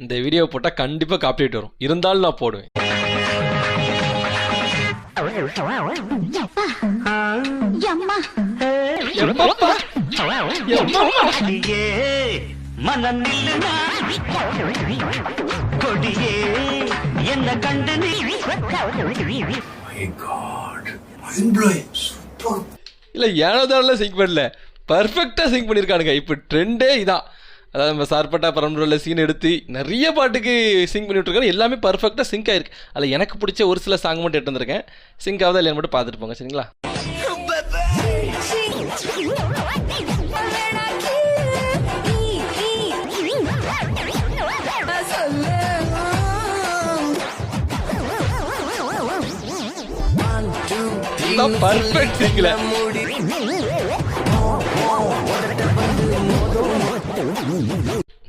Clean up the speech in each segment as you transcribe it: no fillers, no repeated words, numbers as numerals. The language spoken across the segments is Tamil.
இந்த வீடியோ போட்டா கண்டிப்பா காப்பிரைட் வரும், இருந்தாலும் நான் போடுவேன். இல்ல ஏனோதான சிங்க் பண்ணல, பர்ஃபெக்டா சிங்க் பண்ணிருக்கானுங்க. இப்ப ட்ரெண்டே இதான். அதாவது நம்ம சார்பட்டா பரம்பரையில் சீன் எடுத்து நிறைய பாட்டுக்கு சிங்க் பண்ணி விட்டுருக்காரு. எல்லாமே பர்ஃபெக்டாக சிங்க் ஆயிருக்கு. அதில் எனக்கு பிடிச்ச ஒரு சில சாங் மட்டும் எடுத்து வந்திருக்கேன். சிங்க் ஆகுதா இல்லைன்னு மட்டும் பார்த்துட்டு போங்க, சரிங்களா? பர்ஃபெக்ட் சிங்க்ல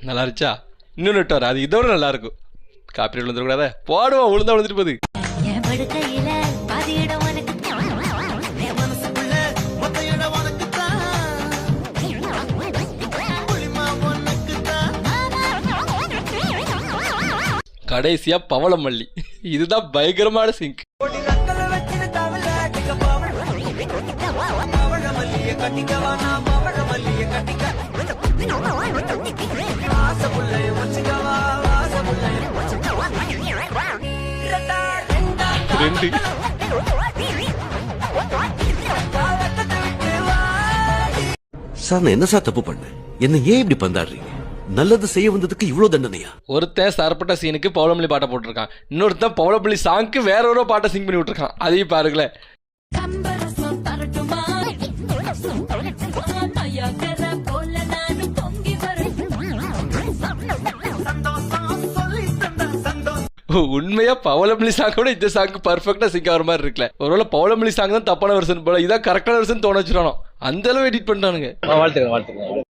நல்லா இருந்துச்சா? இன்னும் நெட்டார் அது இதோட நல்லா இருக்கும். காப்பி விழுந்துடக்கூடாத, போடுவோம். விழுந்தா விழுந்துட்டு போகுது. கடைசியா பவளமல்லி, இதுதான் பயங்கரமான சிங்க். சார் நான் என்ன சார் தப்பு பண்ணேன்? என்ன ஏன் இப்படி பந்தாடுறீங்க? நல்லது செய்ய வந்ததுக்கு இவ்வளவு தண்டனையா? ஒருத்தன் சார்பட்ட சீனுக்கு பவளமல்லி பாட்டை போட்டிருக்கான், இன்னொருத்தன் பவளமல்லி சாங்க்கு வேற ஒரு பாட்டை சிங் பண்ணி விட்டுருக்கான். அதையும் பாருங்களேன். உண்மையா பவளமல்லி சாங் கூட இந்த சாங் பர்ஃபெக்டா சிங்க் ஆகிற மாதிரி இருக்குல்ல. ஒருவேளை பவளமல்லி சாங் தான் தப்பான வெர்ஷன் போல, இதான் கரெக்டான வெர்ஷன் தோண வச்சிடணும். அந்த அளவு எடிட் பண்ணிட்டானுங்க. வாழ்த்துக்கிறேன்.